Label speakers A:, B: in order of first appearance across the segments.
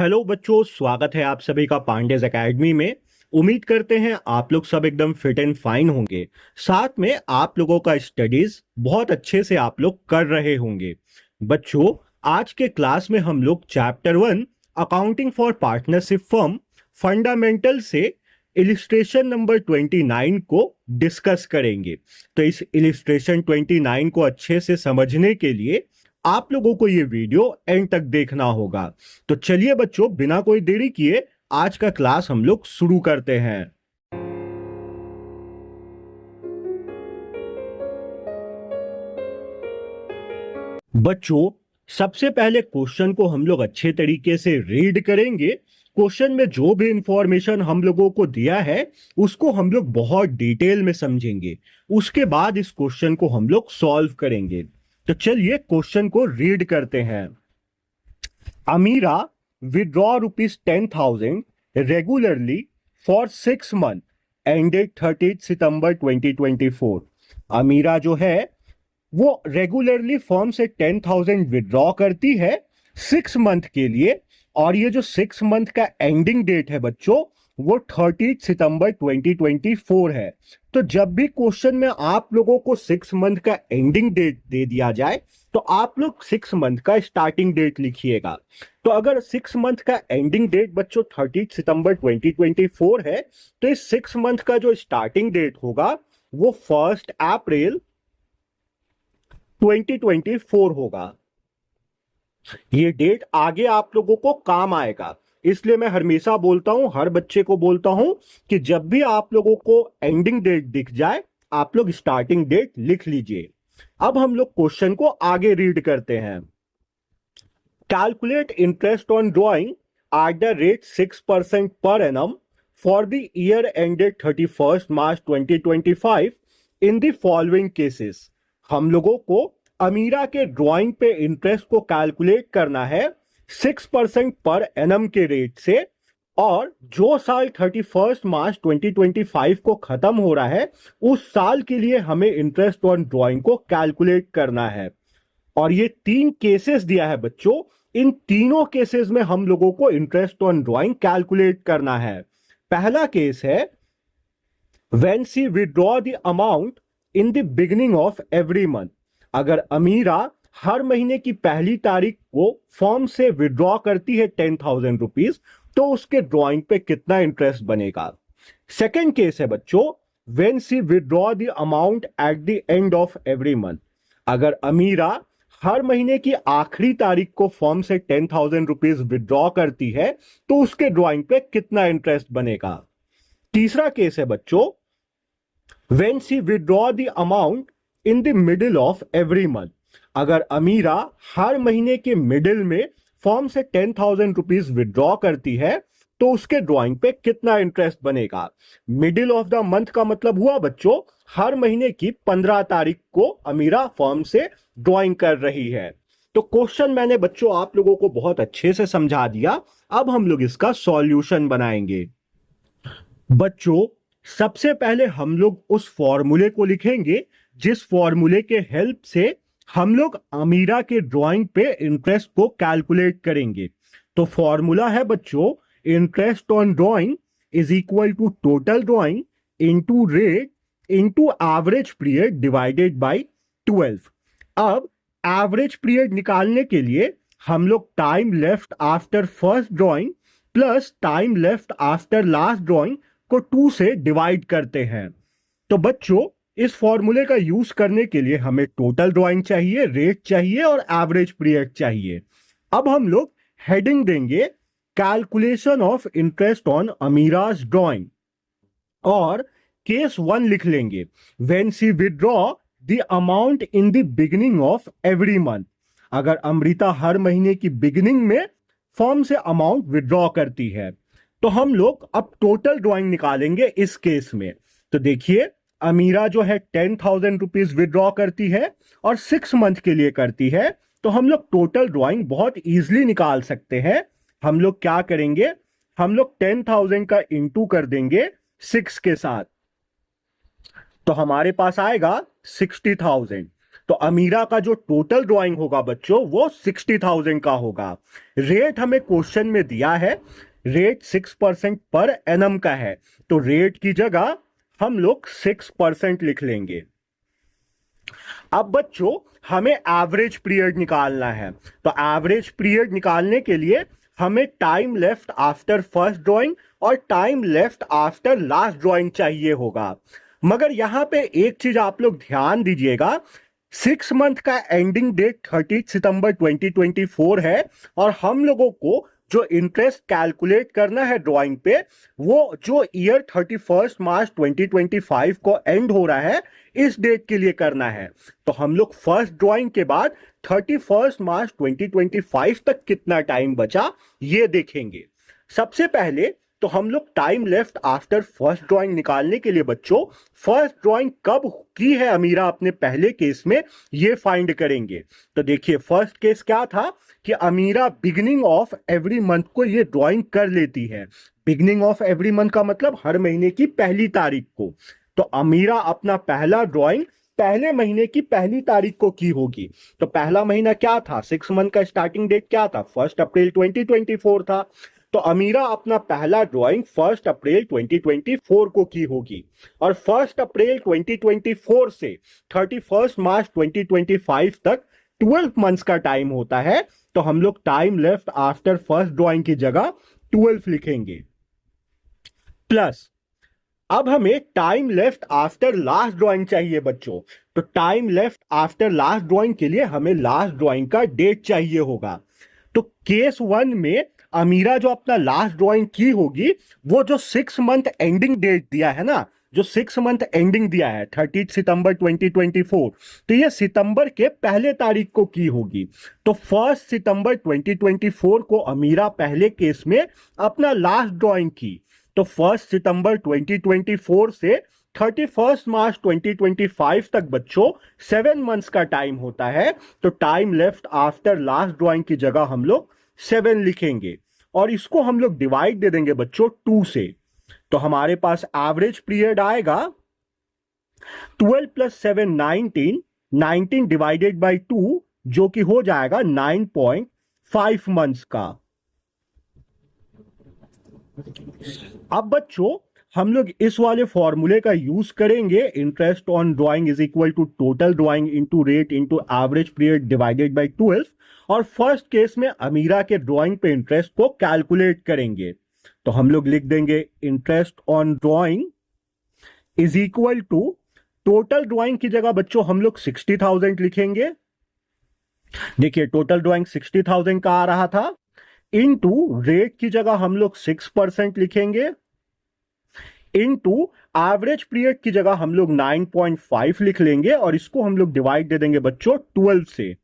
A: Hello बच्चों, स्वागत है आप सभी का पांडेज एकेडमी में। उम्मीद करते हैं आप लोग सब एकदम फिट एंड फाइन होंगे। साथ में आप लोगों का स्टडीज बहुत अच्छे से आप लोग कर रहे होंगे। बच्चों, आज के क्लास में हम लोग chapter 1 accounting for partnership firm fundamental से इलिस्ट्रेशन नंबर 29 को डिस्कस करेंगे। तो इस इलिस्ट्रेशन 29 को अच्छे से समझने के लिए आप लोगों को ये वीडियो एंड तक देखना होगा। तो चलिए बच्चों, बिना कोई देरी किए आज का क्लास हम लोग शुरू करते हैं। बच्चों, सबसे पहले क्वेश्चन को हम लोग अच्छे तरीके से रीड करेंगे। क्वेश्चन में जो भी इंफॉर्मेशन हम लोगों को दिया है उसको हम लोग बहुत डिटेल में समझेंगे। उसके बाद इस क्वेश्चन को हम लोग सॉल्व करेंगे। तो चलिए क्वेश्चन को रीड करते हैं। अमीरा withdraw rupees 10,000 regularly for 6 months ended 30th September 2024। अमीरा जो है वो रेगुलरली फर्म से 10,000 विड्रॉ करती है 6 मंथ के लिए, और ये जो 6 मंथ का एंडिंग डेट है बच्चों वो 30 सितंबर 2024 है। तो जब भी क्वेश्चन में आप लोगों को 6 मंथ का एंडिंग डेट दे दिया जाए तो आप लोग 6 मंथ का स्टार्टिंग डेट लिखिएगा। तो अगर 6 मंथ का एंडिंग डेट बच्चों 30 सितंबर 2024 है तो इस 6 मंथ का जो स्टार्टिंग डेट होगा वो 1 अप्रैल 2024 होगा। ये डेट आगे आप लोगों को काम आएगा, इसलिए मैं हमेशा बोलता हूं, हर बच्चे को बोलता हूं कि जब भी आप लोगों को एंडिंग डेट दिख जाए आप लोग स्टार्टिंग डेट लिख लीजिए। अब हम लोग क्वेश्चन को आगे रीड करते हैं। Calculate interest on drawing at the rate 6% per annum for the year ended 31 March 2025 in the following cases. हम लोगों को अमीरा के ड्राइंग पे इंटरेस्ट को कैलकुलेट करना है 6% पर एनम के रेट से, और जो साल 31 मार्च 2025 को खत्म हो रहा है उस साल के लिए हमें इंटरेस्ट ऑन ड्राइंग को कैलकुलेट करना है। और ये 3 केसेस दिया है बच्चों, इन तीनों केसेस में हम लोगों को इंटरेस्ट ऑन ड्राइंग कैलकुलेट करना है। पहला केस है when she withdraw the amount in the beginning of every month. अगर अमीरा हर महीने की पहली तारीख को फॉर्म से विड्रॉ करती है 10,000 रुपीज तो उसके ड्रॉइंग पे कितना इंटरेस्ट बनेगा। सेकेंड केस है बच्चों when she withdraw the amount at the end of every month. अगर अमीरा हर महीने की आखिरी तारीख को फॉर्म से 10,000 रुपीज विड्रॉ करती है तो उसके ड्रॉइंग पे कितना इंटरेस्ट बनेगा। तीसरा केस है बच्चों when she withdraw the amount in the middle of every month. अगर अमीरा हर महीने के मिडिल में फॉर्म से 10,000 रुपीज विड्रॉ करती है तो उसके ड्रॉइंग पे कितना इंटरेस्ट बनेगा। मिडिल ऑफ द मंथ का मतलब हुआ बच्चों हर महीने की 15 तारीख को अमीरा फॉर्म से ड्रॉइंग कर रही है। तो क्वेश्चन मैंने बच्चों आप लोगों को बहुत अच्छे से समझा दिया। अब हम लोग इसका सॉल्यूशन बनाएंगे। बच्चों, सबसे पहले हम लोग उस फॉर्मूले को लिखेंगे जिस फॉर्मूले के हेल्प से हम लोग अमीरा के ड्राइंग पे इंटरेस्ट को कैलकुलेट करेंगे। तो फॉर्मूला है बच्चों interest on drawing is equal to total drawing into rate into average period divided by 12। अब एवरेज पीरियड निकालने के लिए हम लोग time left after first drawing plus time left after last drawing को 2 से डिवाइड करते हैं। तो बच्चों, इस फॉर्मूले का यूज करने के लिए हमें टोटल ड्राइंग चाहिए, रेट चाहिए और एवरेज पीरियड चाहिए। अब हम लोग हेडिंग देंगे कैलकुलेशन ऑफ इंटरेस्ट ऑन अमीराज ड्राइंग, और केस 1 लिख लेंगे when she withdraw the amount in the beginning of every month. अगर अमृता हर महीने की बिगिनिंग में फॉर्म से अमाउंट विड्रॉ करती है तो हम लोग अब टोटल ड्राइंग निकालेंगे इस केस में। तो देखिए अमीरा जो है 10,000 रुपीज विड्रॉ करती है और 6 मंथ के लिए करती है, तो हम लोग टोटल ड्राइंग बहुत इजीली निकाल सकते हैं। हम लोग क्या करेंगे, हम लोग 10,000 का इंटू कर देंगे 6 के साथ, तो हमारे पास आएगा 60,000। तो अमीरा का जो टोटल ड्राइंग होगा बच्चों वो 60,000 का होगा। रेट हमें क्वेश्चन में दिया है, रेट 6% पर एनम का है, तो रेट की जगह हम लोग 6% लिख लेंगे। अब बच्चों हमें एवरेज पीरियड निकालना है, तो एवरेज पीरियड निकालने के लिए हमें time left after first drawing और time left after last drawing चाहिए होगा। मगर यहां पे एक चीज आप लोग ध्यान दीजिएगा, 6 मंथ का एंडिंग डेट 30 सितंबर 2024 है और हम लोगों को जो इंटरेस्ट कैलकुलेट करना है ड्राइंग पे वो जो ईयर 31 मार्च 2025 को एंड हो रहा है इस डेट के लिए करना है। तो हम लोग फर्स्ट ड्राइंग के बाद 31 मार्च 2025 तक कितना टाइम बचा ये देखेंगे। सबसे पहले तो हम लोग time left after first drawing निकालने के लिए बच्चों फर्स्ट ड्राइंग कब की है अमीरा अपने पहले केस में ये फाइंड करेंगे। तो देखिए फर्स्ट केस क्या था कि अमीरा बिगिनिंग ऑफ एवरी मंथ को ये ड्राइंग कर लेती है। बिगिनिंग ऑफ एवरी मंथ का मतलब हर महीने की पहली तारीख को। तो अमीरा अपना पहला ड्राइंग पहले महीने की पहली तारीख को की होगी। तो पहला महीना क्या था, 6 मंथ का स्टार्टिंग डेट क्या था, 1 अप्रैल 2024 था। तो अमीरा अपना पहला ड्राइंग 1 अप्रैल 2024 को की होगी और 1 अप्रैल 2024 से 31 मार्च 2025 तक 12 मंथ्स का टाइम होता है। तो हम लोग time left after first drawing की जगह 12 लिखेंगे। प्लस अब हमें time left after last drawing चाहिए बच्चों। तो time left after last drawing के लिए हमें लास्ट ड्राइंग का डेट चाहिए होगा। तो केस 1 में अमीरा जो अपना लास्ट ड्राइंग की होगी वो जो 6 मंथ एंडिंग डेट दिया है ना, जो 6 मंथ एंडिंग दिया है 30 सितंबर 2024, तो ये सितंबर के पहले तारीख को की होगी। तो 1 सितंबर 2024 को अमीरा पहले केस में अपना लास्ट ड्राइंग की। तो 1 सितंबर 2024 से 31 मार्च 2025 तक बच्चों 7 मंथ्स का टाइम होता है। तो time left after last drawing की जगह हम लोग 7 लिखेंगे और इसको हम लोग डिवाइड दे देंगे बच्चों 2 से। तो हमारे पास एवरेज पीरियड आएगा 12 + 7 19, 19 डिवाइडेड बाई 2 जो कि हो जाएगा 9.5 मंथ्स का। अब बच्चों हम लोग इस वाले फॉर्मूले का यूज करेंगे, interest on drawing is equal to total drawing into rate into average period divided by 12। और फर्स्ट केस में अमीरा के ड्राइंग पे इंटरेस्ट को कैलकुलेट करेंगे। तो हम लोग लिख देंगे interest on drawing is equal to total drawing की जगह बच्चों हम लोग 60,000 लिखेंगे। देखिए टोटल ड्राइंग 60,000 का आ रहा था, इनटू रेट की जगह हम लोग 6% लिखेंगे, इनटू एवरेज पीरियड की जगह हम लोग 9.5 लिख लेंगे और इसको हम लोग डिवाइड दे देंगे बच्चों 12 से।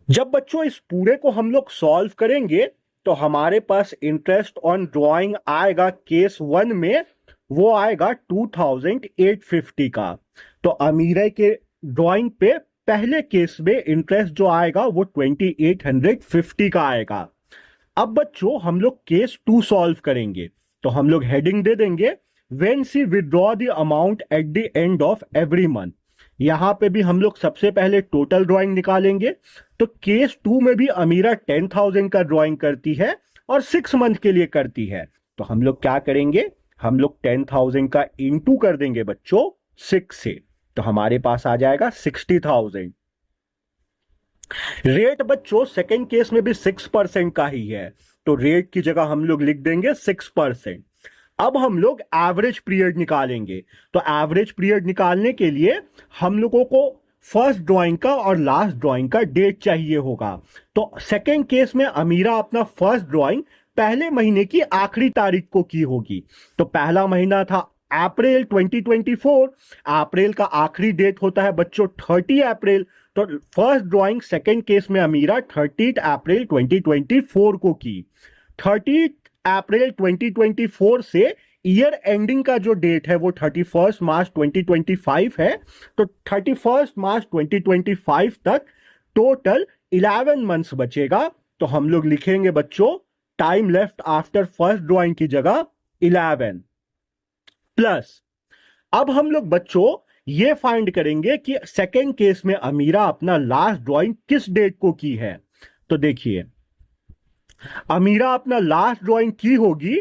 A: जब बच्चों इस पूरे को हम लोग सॉल्व करेंगे तो हमारे पास इंटरेस्ट ऑन ड्राइंग आएगा केस 1 में वो आएगा 2,850 का। तो अमीरा के ड्राइंग पे पहले केस में इंटरेस्ट जो आएगा वो 2,850 का आएगा। अब बच्चों हम लोग केस 2 सॉल्व करेंगे। तो हम लोग हेडिंग दे देंगे when she withdraw the amount at the end of every month. यहां पे भी हम लोग सबसे पहले टोटल ड्राइंग निकालेंगे। तो केस 2 में भी अमीरा 10,000 का ड्राइंग करती है और 6 मंथ के लिए करती है। तो हम लोग क्या करेंगे, हम लोग 10,000 का इंटू कर देंगे बच्चों 6 से। तो हमारे पास आ जाएगा 60,000। रेट बच्चों सेकेंड केस में भी 6% का ही है, तो रेट की जगह हम लोग लिख देंगे 6%। अब हम लोग एवरेज पीरियड निकालेंगे। तो एवरेज पीरियड निकालने के लिए हम लोगों को फर्स्ट ड्राइंग का और लास्ट ड्राइंग का डेट चाहिए होगा। तो सेकेंड केस में अमीरा अपना फर्स्ट ड्राइंग पहले महीने की आखिरी तारीख को की होगी। तो पहला महीना था अप्रैल 2024, अप्रैल का आखिरी डेट होता है बच्चों 30 अप्रैल। तो फर्स्ट ड्राइंग सेकेंड केस में अमीरा 30 अप्रैल 2024 को की। 30 अप्रैल 2024 से ईयर एंडिंग का जो डेट है वो 31 मार्च 2025 है। तो 31 मार्च 2025 तक टोटल 11 मंथ्स बचेगा। तो हम लोग लिखेंगे बच्चों time left after first drawing की जगह 11 प्लस। अब हम लोग बच्चों ये फाइंड करेंगे कि सेकेंड केस में अमीरा अपना लास्ट ड्राइंग किस डेट को की है। तो देखिए, अमीरा अपना लास्ट ड्राइंग की होगी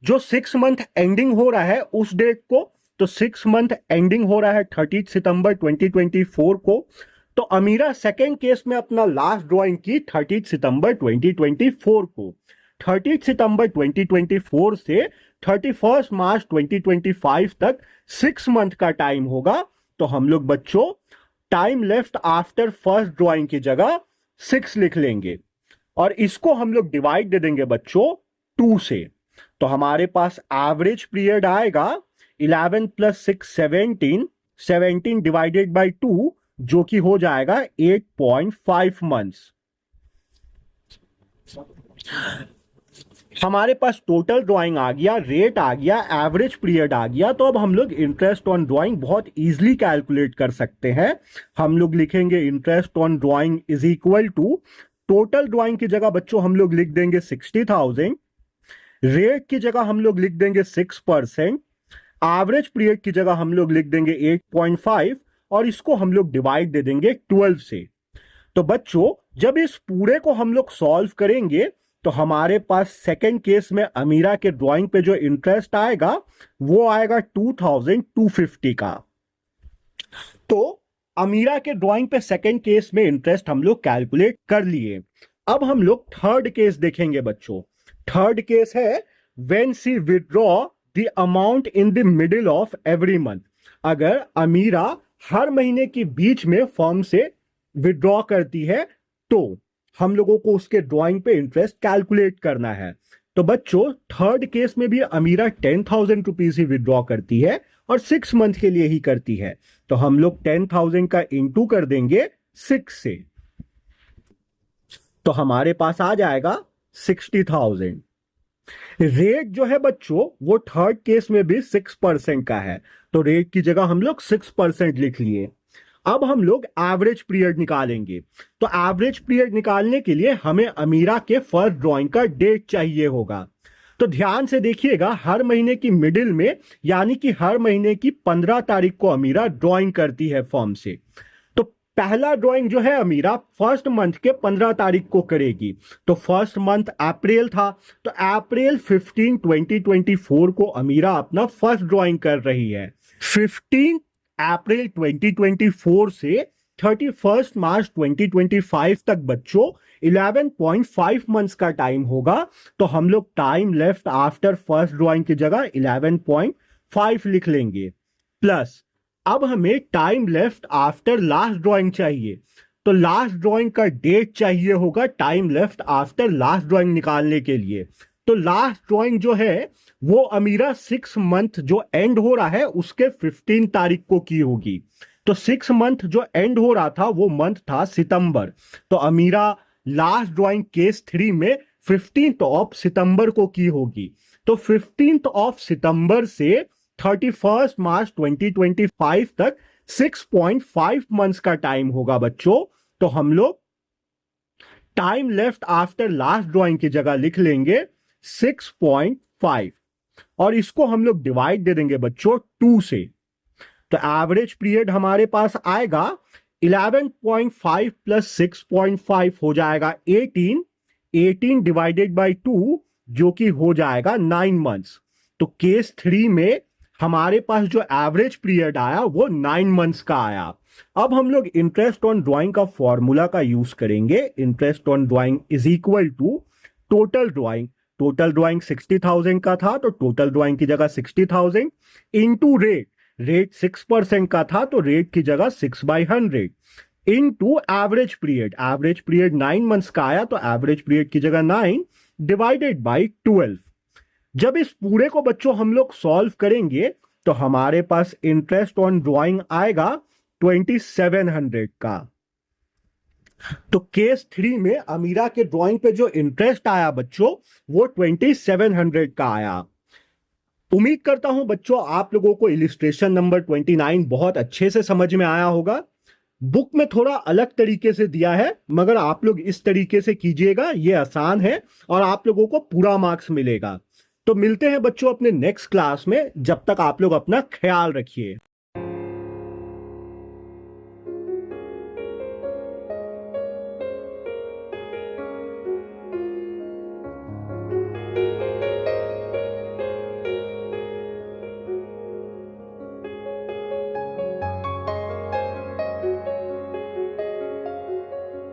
A: जो 6 मंथ एंडिंग हो रहा है उस डेट को। तो 6 मंथ एंडिंग हो रहा है 30 सितंबर 2024 को। तो अमीरा सेकेंड केस में अपना लास्ट ड्राइंग की 30 सितंबर 2024 को। 30 सितंबर 2024 से 31 मार्च 2025 तक 6 मंथ का टाइम होगा। तो हम लोग बच्चों time left after first drawing की जगह 6 लिख लेंगे और इसको हम लोग डिवाइड दे देंगे बच्चों 2 से। तो हमारे पास एवरेज पीरियड आएगा 11 + 6 17, 17 डिवाइडेड बाय 2 जो कि हो जाएगा 8.5 मंथ्स। हमारे पास टोटल ड्राइंग आ गया, रेट आ गया, एवरेज पीरियड आ गया। तो अब हम लोग इंटरेस्ट ऑन ड्राइंग बहुत इजीली कैलकुलेट कर सकते हैं। हम लोग लिखेंगे interest on drawing is equal to, total drawing की जगह बच्चों हम लोग लिख देंगे 60,000, रेट की जगह हम लोग लिख देंगे 6%, एवरेज पीरियड की जगह हम लोग लिख देंगे 8.5 और इसको हम लोग डिवाइड दे देंगे 12 से। तो बच्चों जब इस पूरे को हम लोग सॉल्व करेंगे तो हमारे पास सेकेंड केस में अमीरा के ड्राइंग पे जो इंटरेस्ट आएगा वो आएगा 2250 का। तो अमीरा के ड्राइंग पे सेकेंड केस में इंटरेस्ट हम लोग कैलकुलेट कर लिए। अब हम लोग थर्ड केस देखेंगे बच्चों। थर्ड केस है when she withdraw the amount in the middle of every month. अगर अमीरा हर महीने के बीच में फर्म से विथड्रॉ करती है तो हम लोगों को उसके ड्राइंग पे इंटरेस्ट कैलकुलेट करना है। तो बच्चों थर्ड केस में भी अमीरा 10,000 रुपीज ही विथड्रॉ करती है और 6 मंथ के लिए ही करती है। तो हम लोग 10,000 का इंटू कर देंगे 6 से, तो हमारे पास आ जाएगा 60,000। रेट जो है बच्चों वो थर्ड केस में भी 6% का है। तो रेट की जगह हम लोग 6% लिख लिए। अब हम लोग एवरेज पीरियड निकालेंगे। तो एवरेज पीरियड निकालने के लिए हमें अमीरा के फर्स्ट ड्राइंग का डेट चाहिए होगा। तो ध्यान से देखिएगा, हर महीने की मिडिल में यानी कि हर महीने की 15 तारीख को अमीरा ड्राइंग करती है फर्म से। तो पहला ड्राइंग जो है अमीरा फर्स्ट मंथ के 15 तारीख को करेगी। तो फर्स्ट मंथ अप्रैल था, तो अप्रैल 15 2024 को अमीरा अपना फर्स्ट ड्राइंग कर रही है। 15 अप्रैल 2024 से 31 मार्च 2025 तक बच्चों 11.5 मंथ्स का टाइम होगा। तो हम लोग time left after first drawing की जगह 11.5 लिख लेंगे। प्लस अब हमें time left after last drawing चाहिए। तो लास्ट ड्राइंग का डेट चाहिए होगा time left after last drawing निकालने के लिए। तो लास्ट ड्राइंग जो है वो अमीरा 6 मंथ जो एंड हो रहा है उसके 15 तारीख को की होगी। तो 6 मंथ जो एंड हो रहा था वो मंथ था सितंबर। तो अमीरा लास्ट ड्राइंग केस 3 में 15th ऑफ सितंबर को की होगी। तो 15th ऑफ सितंबर से 31 मार्च 2025 तक 6.5 मंथ्स का टाइम होगा बच्चों। तो हम लोग time left after last drawing की जगह लिख लेंगे 6.5 और इसको हम लोग डिवाइड दे देंगे बच्चों 2 से। तो एवरेज पीरियड हमारे पास आएगा 11.5 + 6.5 हो जाएगा 18, 18 डिवाइडेड बाय 2 जो कि हो जाएगा 9 मंथ्स। तो केस 3 में हमारे पास जो एवरेज पीरियड आया वो 9 मंथ्स का आया। अब हम लोग इंटरेस्ट ऑन ड्राइंग का फॉर्मूला का यूज करेंगे। Interest on drawing is equal to total drawing. Total drawing 60,000 का था तो टोटल ड्राइंग की जगह 60,000 इंटू रेट। रेट 6% का था तो रेट की जगह 6/100 into average period. Average period 9 months का आया तो एवरेज पीरियड की जगह 9 डिवाइडेड बाय 12। जब इस पूरे को बच्चों हम लोग सॉल्व करेंगे तो हमारे पास इंटरेस्ट ऑन ड्राइंग आएगा 2700 का। तो केस 3 में अमीरा के ड्राइंग पे जो इंटरेस्ट आया बच्चों वो 2700 का आया। उम्मीद करता हूं बच्चों आप लोगों को इलिस्ट्रेशन नंबर 29 बहुत अच्छे से समझ में आया होगा। बुक में थोड़ा अलग तरीके से दिया है मगर आप लोग इस तरीके से कीजिएगा, ये आसान है और आप लोगों को पूरा मार्क्स मिलेगा। तो मिलते हैं बच्चों अपने नेक्स्ट क्लास में, जब तक आप लोग अपना ख्याल रखिए।